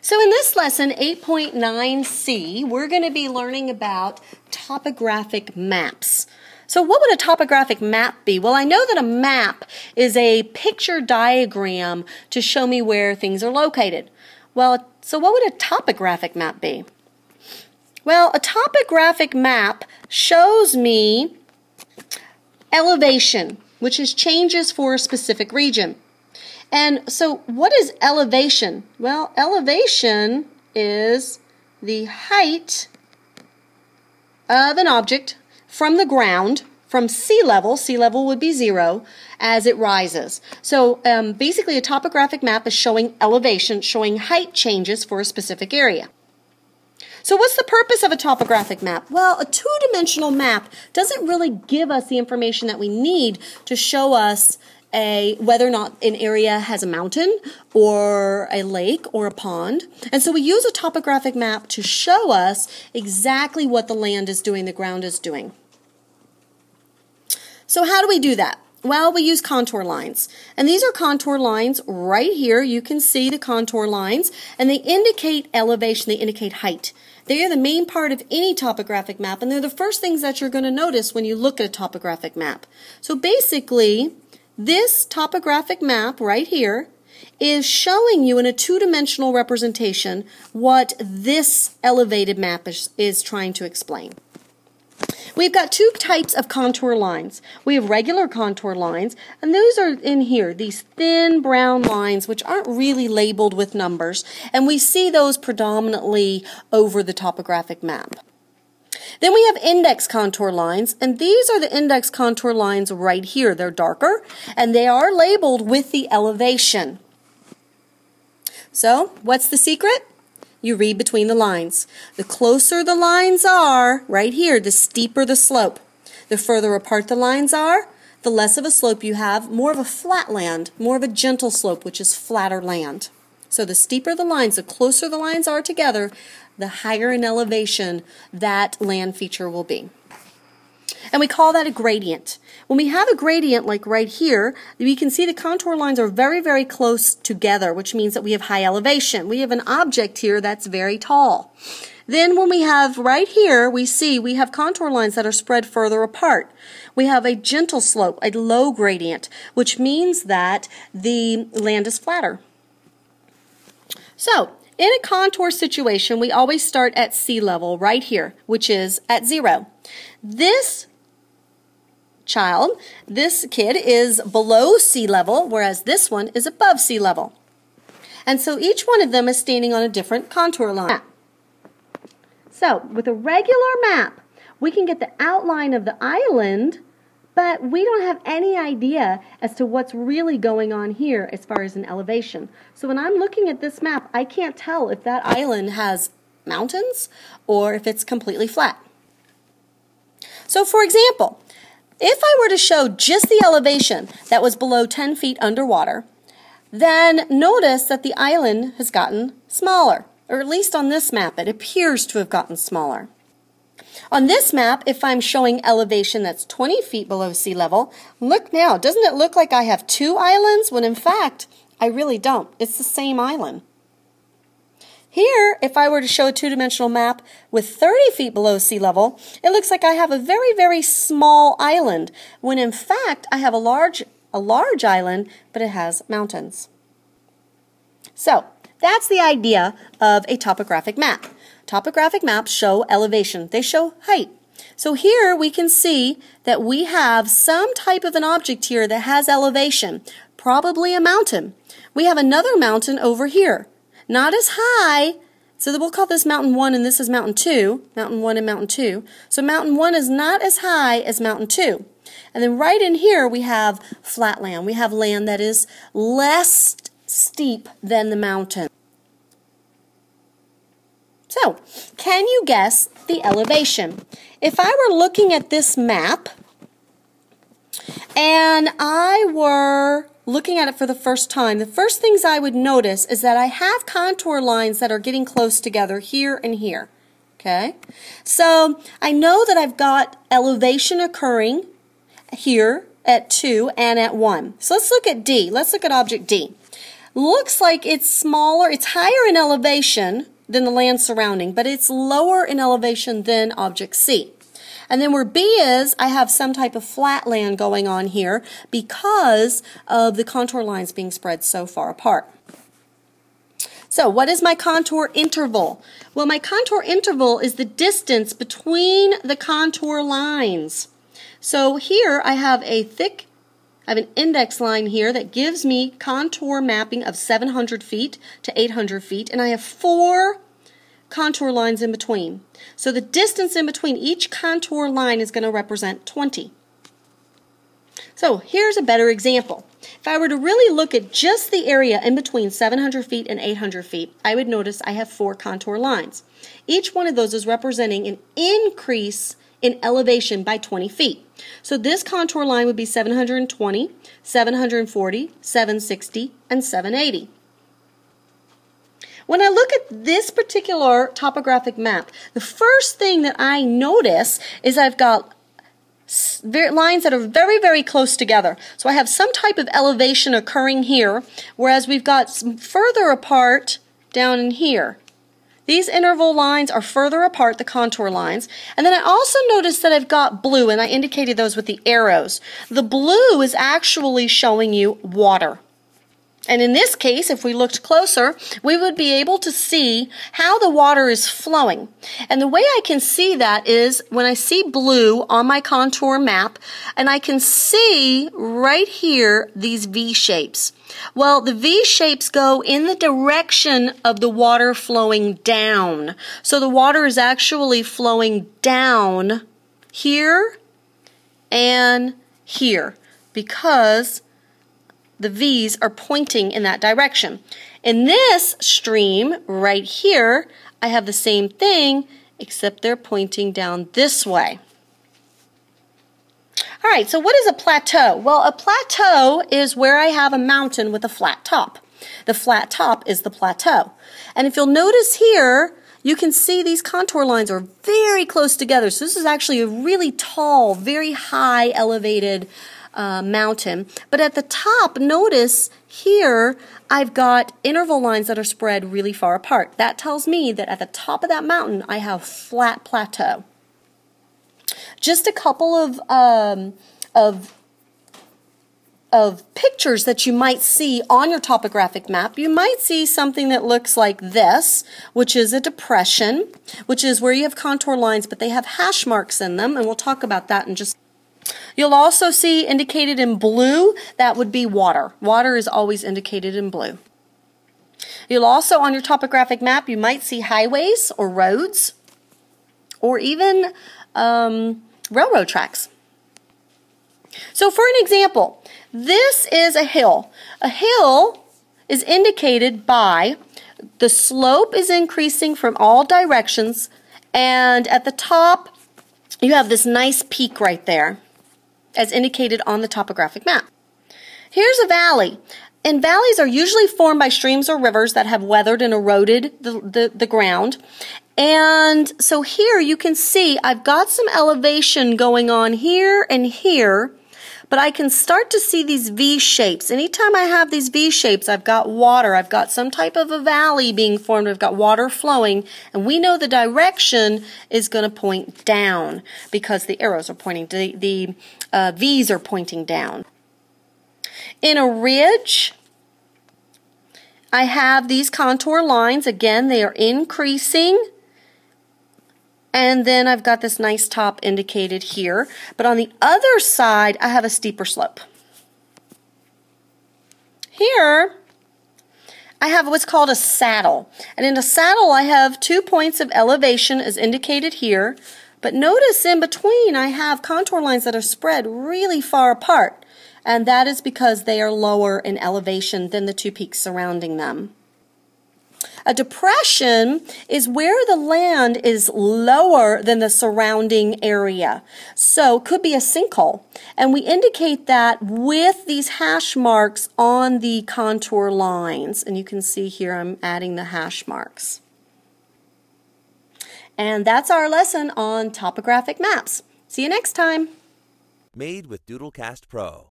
So in this lesson, 8.9c, we're going to be learning about topographic maps. So what would a topographic map be? Well, I know that a map is a picture diagram to show me where things are located. Well, so what would a topographic map be? Well, a topographic map shows me elevation, which is changes for a specific region. And so what is elevation? Well, elevation is the height of an object from the ground, from sea level would be 0, as it rises. So basically a topographic map is showing elevation, showing height changes for a specific area. So what's the purpose of a topographic map? Well, a two-dimensional map doesn't really give us the information that we need to show us whether or not an area has a mountain or a lake or a pond. And so we use a topographic map to show us exactly what the land is doing, the ground is doing. So how do we do that? Well, we use contour lines. And these are contour lines right here. You can see the contour lines, and they indicate elevation, they indicate height. They are the main part of any topographic map, and they're the first things that you're going to notice when you look at a topographic map. So basically, this topographic map right here is showing you in a two-dimensional representation what this elevated map is trying to explain. We've got two types of contour lines. We have regular contour lines, and those are in here, these thin brown lines which aren't really labeled with numbers, and we see those predominantly over the topographic map. Then we have index contour lines, and these are the index contour lines right here. They're darker, and they are labeled with the elevation. So, what's the secret? You read between the lines. The closer the lines are, right here, the steeper the slope. The further apart the lines are, the less of a slope you have, more of a flat land, more of a gentle slope, which is flatter land. So the steeper the lines, the closer the lines are together, the higher in elevation that land feature will be. And we call that a gradient. When we have a gradient like right here, we can see the contour lines are very, very close together, which means that we have high elevation. We have an object here that's very tall. Then when we have right here, we have contour lines that are spread further apart. We have a gentle slope, a low gradient, which means that the land is flatter. So, in a contour situation, we always start at sea level right here, which is at 0. This kid is below sea level, whereas this one is above sea level. And so each one of them is standing on a different contour line. So, with a regular map, we can get the outline of the island, but we don't have any idea as to what's really going on here as far as an elevation. So when I'm looking at this map, I can't tell if that island has mountains or if it's completely flat. So for example, if I were to show just the elevation that was below 10 feet underwater, then notice that the island has gotten smaller, or at least on this map it appears to have gotten smaller. On this map, if I'm showing elevation that's 20 feet below sea level, look now, doesn't it look like I have two islands when in fact I really don't? It's the same island. Here, if I were to show a two-dimensional map with 30 feet below sea level, it looks like I have a very, very small island, when in fact I have a large island, but it has mountains. So, that's the idea of a topographic map. Topographic maps show elevation. They show height. So here we can see that we have some type of an object here that has elevation, probably a mountain. We have another mountain over here. Not as high, so we'll call this mountain 1 and this is mountain 2, mountain 1 and mountain 2. So mountain 1 is not as high as mountain 2. And then right in here we have flat land. We have land that is less steep than the mountain. So, can you guess the elevation? If I were looking at this map and I were looking at it for the first time, the first things I would notice is that I have contour lines that are getting close together here and here. Okay? So, I know that I've got elevation occurring here at 2 and at 1. So let's look at D. Let's look at object D. looks like it's smaller, it's higher in elevation than the land surrounding, but it's lower in elevation than object C. And then where B is, I have some type of flat land going on here because of the contour lines being spread so far apart. So what is my contour interval? Well, my contour interval is the distance between the contour lines. So here I have an index line here that gives me contour mapping of 700 feet to 800 feet, and I have 4 contour lines in between. So the distance in between each contour line is going to represent 20. So here's a better example. If I were to really look at just the area in between 700 feet and 800 feet, I would notice I have 4 contour lines. Each one of those is representing an increase in elevation by 20 feet. So this contour line would be 720, 740, 760, and 780. When I look at this particular topographic map, the first thing that I notice is I've got lines that are very, very close together. So I have some type of elevation occurring here, whereas we've got some further apart down in here. These interval lines are further apart, the contour lines. And then I also noticed that I've got blue, and I indicated those with the arrows. The blue is actually showing you water. And in this case, if we looked closer, we would be able to see how the water is flowing. And the way I can see that is when I see blue on my contour map, and I can see right here these V shapes. Well, the V shapes go in the direction of the water flowing down. So the water is actually flowing down here and here because the V's are pointing in that direction. In this stream right here, I have the same thing, except they're pointing down this way. All right, so what is a plateau? Well, a plateau is where I have a mountain with a flat top. The flat top is the plateau. And if you'll notice here, you can see these contour lines are very close together. So this is actually a really tall, very high elevated mountain. But at the top, notice here I've got interval lines that are spread really far apart. That tells me that at the top of that mountain I have flat plateau. Just a couple of pictures that you might see on your topographic map. You might see something that looks like this, which is a depression, which is where you have contour lines but they have hash marks in them, and we'll talk about that in just. You'll also see indicated in blue, that would be water. Water is always indicated in blue. You'll also, on your topographic map, you might see highways or roads or even railroad tracks. So for an example, this is a hill. A hill is indicated by the slope is increasing from all directions, and at the top you have this nice peak right there, as indicated on the topographic map. Here's a valley. And valleys are usually formed by streams or rivers that have weathered and eroded the ground. And so here you can see I've got some elevation going on here and here, but I can start to see these V shapes. Anytime I have these V shapes, I've got water. I've got some type of a valley being formed. I've got water flowing, and we know the direction is going to point down because the arrows are pointing, the V's are pointing down. In a ridge, I have these contour lines. Again, they are increasing. And then I've got this nice top indicated here. But on the other side, I have a steeper slope. Here, I have what's called a saddle. And in a saddle, I have 2 points of elevation as indicated here. But notice in between, I have contour lines that are spread really far apart. And that is because they are lower in elevation than the 2 peaks surrounding them. A depression is where the land is lower than the surrounding area. So it could be a sinkhole. And we indicate that with these hash marks on the contour lines. And you can see here I'm adding the hash marks. And that's our lesson on topographic maps. See you next time. Made with Doodlecast Pro.